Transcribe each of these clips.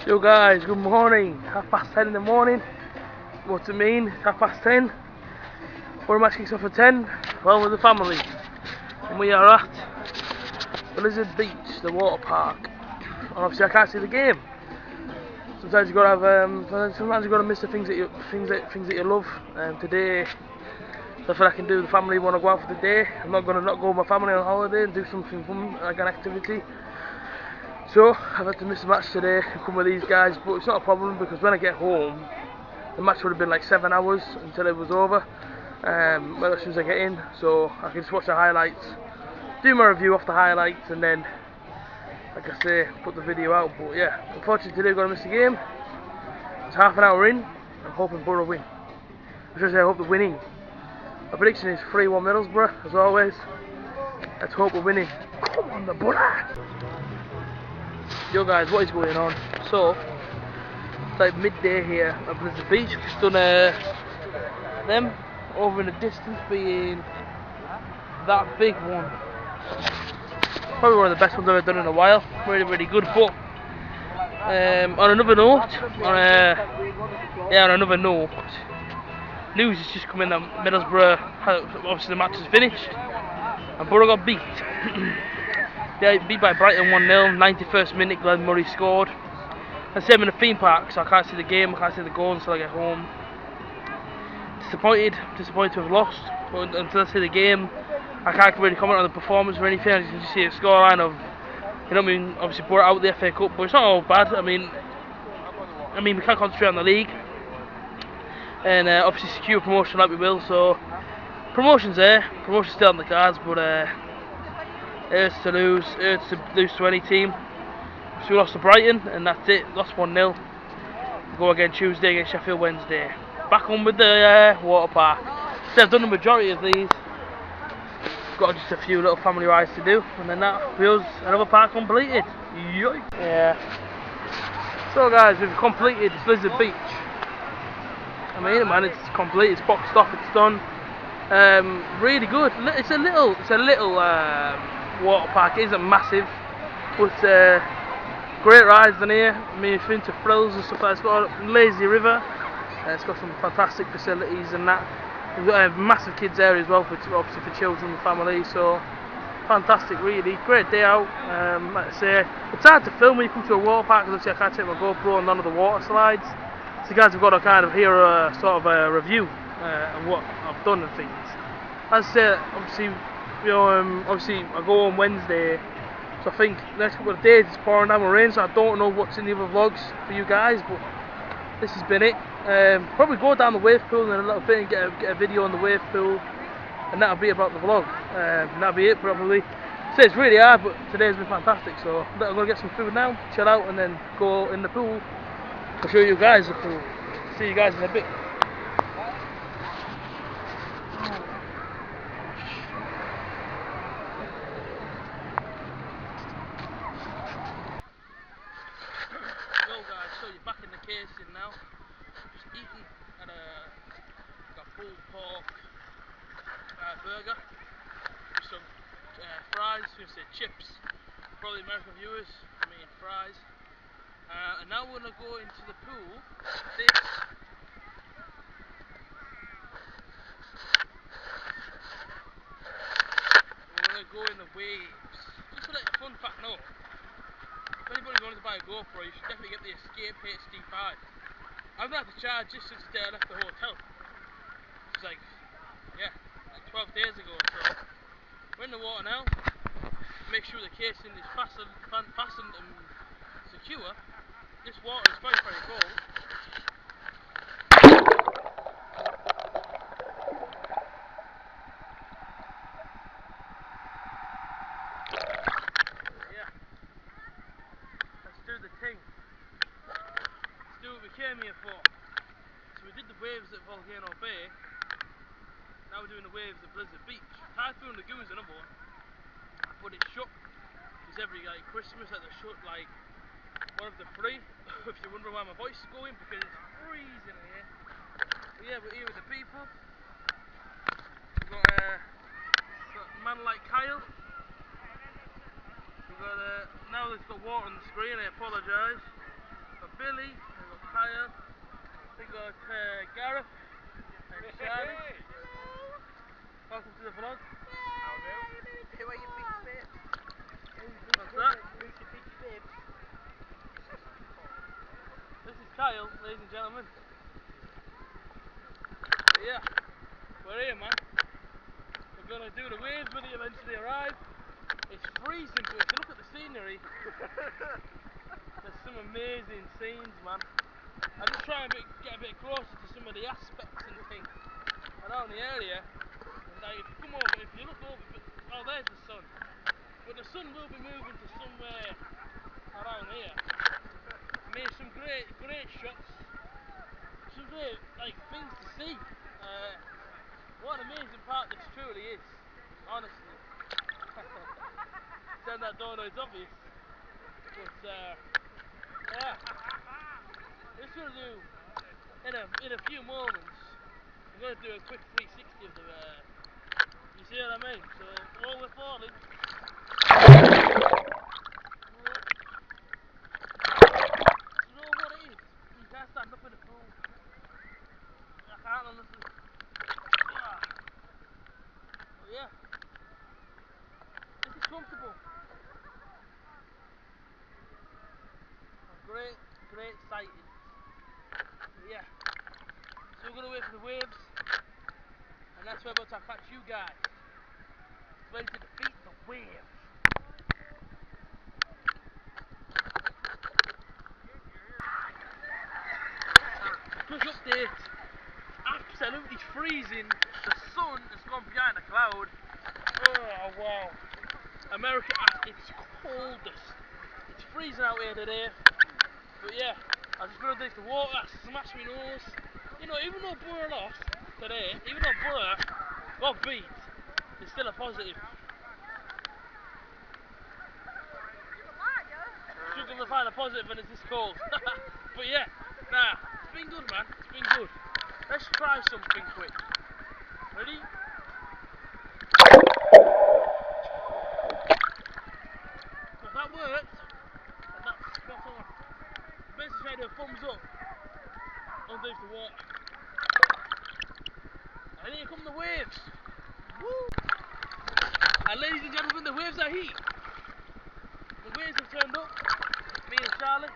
Yo guys, good morning. 10:30 in the morning. What's it mean? It's 10:30. Where match kicks off at 10. Well, with the family. And we are at Blizzard Beach, the water park. And obviously I can't see the game. Sometimes you gotta have sometimes you gotta miss the things that you love. Today, so I feel I can do the family want to go out for the day. I'm not gonna not go with my family on holiday and do something fun, like an activity. So I've had to miss the match today and come with these guys, but it's not a problem because when I get home, the match would have been like 7 hours until it was over. Well, as soon as I get in, so I can just watch the highlights, do my review off the highlights, and then, like I say, put the video out. But yeah, unfortunately today I'm gonna miss the game. It's half an hour in. I'm hoping Borough win. I should say I hope they're winning. My prediction is 3-1 Middlesbrough, as always. Let's hope we're winning. Come on, the Borough! Yo guys, what is going on? So, it's like midday here at Blizzard Beach. We've just done them over in the distance being that big one. Probably one of the best ones I've ever done in a while. Really, really good. But on another note, news has just come in that Middlesbrough, obviously the match is finished, and Borough got beat. They got beat by Brighton 1-0, 91st minute, Glenn Murray scored. And same in the theme park, so I can't see the game, I can't see the goal until I get home. Disappointed to have lost, but until I see the game, I can't really comment on the performance or anything. I can just see a scoreline of, you know what I mean, obviously brought out the FA Cup, but it's not all bad. I mean we can't concentrate on the league, and obviously secure promotion like we will, so promotion's there, promotion's still on the cards, but it hurts to lose to any team. So we lost to Brighton, and that's it, lost 1-0. Go again Tuesday against Sheffield Wednesday. Back on with the water park. So I've done the majority of these. Got just a few little family rides to do, and then that feels another park completed. Yoy. Yeah. So guys, we've completed Blizzard Beach. I mean, man, it's complete. It's boxed off. It's done. Really good. It's a little water park. It isn't massive, but great rides in here. I mean, if you're into thrills and stuff like that, it's got a lazy river. It's got some fantastic facilities and that. We've got a massive kids area as well, obviously for children and family. So fantastic, really great day out. Like I say, it's hard to film when you come to a water park because obviously I can't take my GoPro on none of the water slides. So guys, we've got to kind of hear a sort of a review of what I've done and things. As I say, obviously, obviously I go on Wednesday. So I think the next couple of days it's pouring down with rain, so I don't know what's in the other vlogs for you guys, but this has been it. Probably go down the wave pool in a little bit and get a video on the wave pool, and that'll be about the vlog. That'll be it probably. So it's really hard, but today's been fantastic, so I'm going to get some food now, chill out, and then go in the pool. I'll show you guys the pool. See you guys in a bit. So you're back in the casing now. Just eating at a pulled pork burger with some fries. I'm gonna say chips. For the American viewers, I mean fries. And now we're gonna go into the pool. This. We're gonna go in the waves. Just for like a fun fact, no. If anybody's wanted to buy a GoPro, you should definitely get the Escape HD5. I've not had to charge this since the day I left the hotel. It's like, yeah, like 12 days ago. So we're in the water now. Make sure the casing is fastened and secure. This water is very, very cold. The thing. Let's do what we came here for. So we did the waves at Volcano Bay. Now we're doing the waves at Blizzard Beach. Typhoon Lagoon's another one, but it's shut. It's every like Christmas that they're shut like one of the three. If you're wondering why my voice is going, because it's freezing in here. But yeah, we're here with the people. We've got a man like Kyle. We've got now there's got water on the screen, I apologise. Billy, we've got Kyle, we've got Gareth and Charlie. Welcome to the vlog. Who are your big bits? What's that? Who's your big bits? This is Kyle, ladies and gentlemen. So yeah, we're here, man. We're gonna do the waves when they eventually arrive. It's freezing, but if you look at the scenery, there's some amazing scenes, man. I just try and get a bit closer to some of the aspects and things around the area. Like if you come over, if you look over, oh, there's the sun. But the sun will be moving to somewhere around here. Made some great shots, some great things to see. What an amazing park this truly is, honestly. Saying that don't know it's obvious, but yeah. Just gonna do in a few moments. I'm gonna do a quick 360 of the. You see what I mean? So while we're falling. You know what it is? You can't stand up in the pool. I can't honestly. Oh yeah. This is comfortable. Great sighting. But yeah. So we're gonna wait for the waves, and that's where we're about to catch you guys. Ready to defeat the waves. Quick update. Absolutely freezing. The sun has gone behind a cloud. Oh wow. America at its coldest. It's freezing out here today. But yeah, I was just gonna dig the water, smash my nose. You know, even though Borough lost today, even though Borough got beat, it's still a positive. Struggling to find a positive when it's this cold. But yeah, nah, it's been good, man. It's been good. Let's try something quick. Ready? If that worked, and that's spot on. Basically try to do a thumbs up underneath the water. And here come the waves. Woo! And ladies and gentlemen, the waves are heat. The waves have turned up. Me and Charlie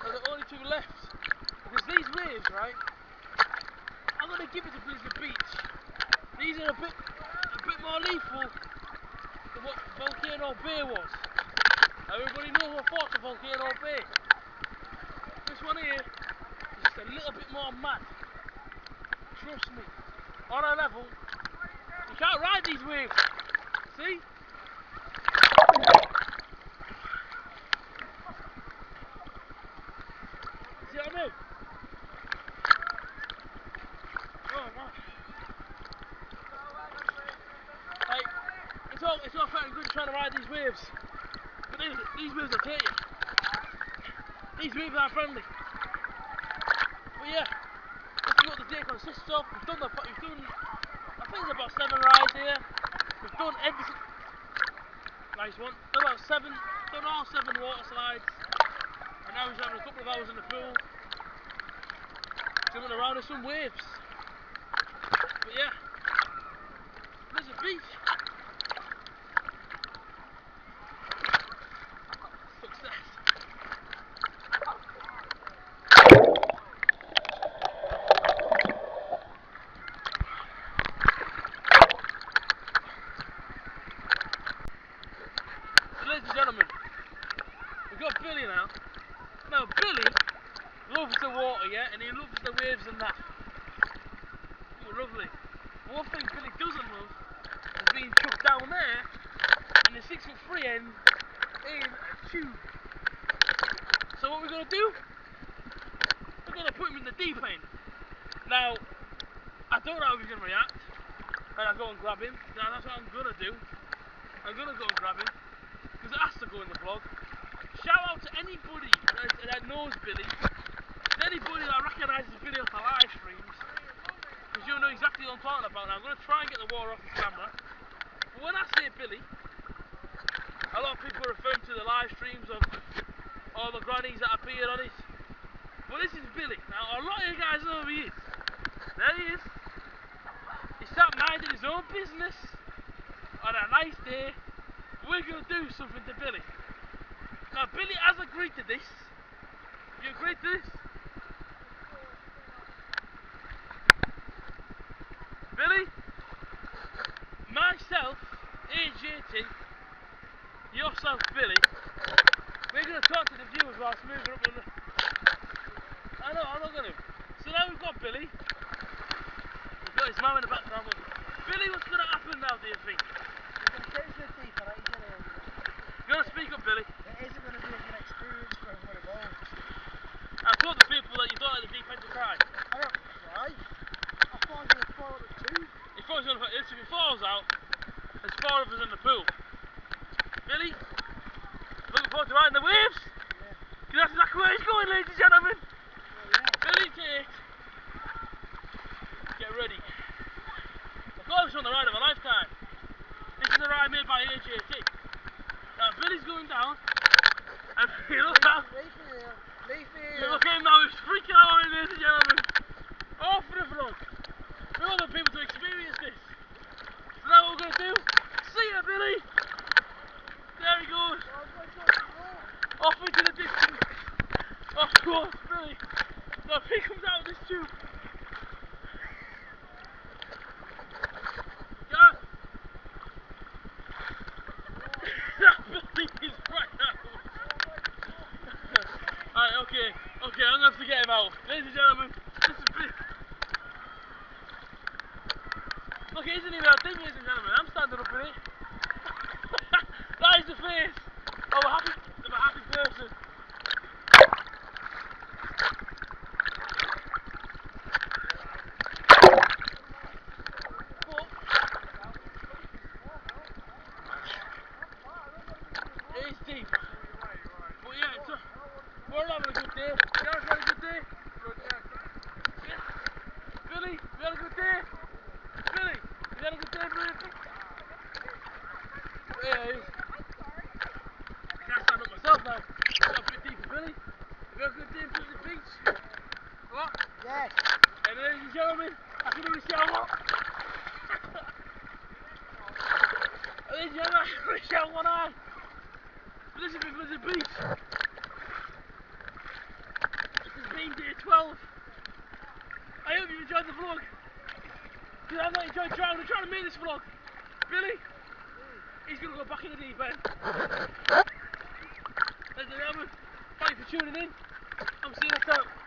are the only two left. Because these waves, right, I'm gonna give it to Blizzard Beach. These are a bit more lethal than what Volcano Bay was. Everybody knows what fought to Volcano Bay. This one here is just a little bit more mad. Trust me. On a level, you can't ride these waves. See? See what I mean? Oh man. Like, it's all fine and good trying to ride these waves. But these waves will take you. These waves aren't friendly. But yeah, let's see what the day consists of. We've done I think it's about 7 rides here. We've done everything. Nice one. Done all 7 water slides. And now we're having a couple of hours in the pool. Jumping around in some waves. But yeah, Blizzard Beach. Success. Ladies and gentlemen, we've got Billy now. Now Billy loves the water, yeah, and he loves the waves and that. Ooh, lovely. One thing Billy doesn't love is being chucked down there in the 6'3" end in a tube. So what we're gonna do? We're gonna put him in the deep end. Now, I don't know how he's gonna react when I go and grab him. Now that's what I'm gonna do. I'm gonna go and grab him because it has to go in the vlog. Shout out to anybody that knows Billy, anybody that recognises Billy off the live streams, because you'll know exactly what I'm talking about. Now I'm going to try and get the water off his camera, but when I say Billy, a lot of people refer to the live streams of all the grannies that appear on it. But this is Billy. Now, a lot of you guys know who he is. There he is. He sat minding his own business on a nice day. We're going to do something to Billy. Now, Billy has agreed to this. You agreed to this? Billy, myself, A.J.T, yourself, Billy, we're going to talk to the viewers whilst moving up on the... I know, I'm not going to. So now we've got Billy. We've got his mum in the background. Billy, what's going to happen now, do you think? He's going to take the deep and he's going to... You've got to speak up, Billy. It isn't going to be a good experience for everyone involved. I told the people that you don't let the deep end to cry. I don't cry. I thought he was going to fall out the tube. If he falls out, there's 4 of us in the pool. Billy, looking forward to riding the waves? Yeah. Because that's exactly where he's going, ladies and gentlemen. Oh, yeah. Billy Tate, get ready. I call this one the ride of a lifetime. This is a ride made by A.J.T. Now Billy's going down, and you look at him now, he's freaking out on me, ladies and gentlemen. All for the vlog. We want the people to experience this. So now what we're going to do, see ya Billy! There he goes. Off into the distance. Of course, Billy. Now if he comes out of this tube. Yeah. Billy is right now. Alright, okay, I'm going to have to get him out. Ladies and gentlemen, this is Billy. Look, it isn't even a thing, ladies and gentlemen. I'm standing up in it. That is the face of a happy person. It is deep. But yeah, we're having a good day. You guys had a good day? Yeah. Billy, you had a good day? Billy, you had a good day, Billy? Yeah, he is. I can't stand up myself now. Got a bit deeper, Billy. Have you had a good day in Pleasant Beach? What? Yes. And ladies and gentlemen, I can only shout what? Ladies and gentlemen, I can only shout one eye. But this has been Pleasant Beach. This has been day 12. I hope you enjoyed the vlog. Because I've not enjoyed trying to make this vlog. Billy, he's going to go back in the deep end. Ladies and gentlemen, thank you for tuning in. I'm seeing you next time.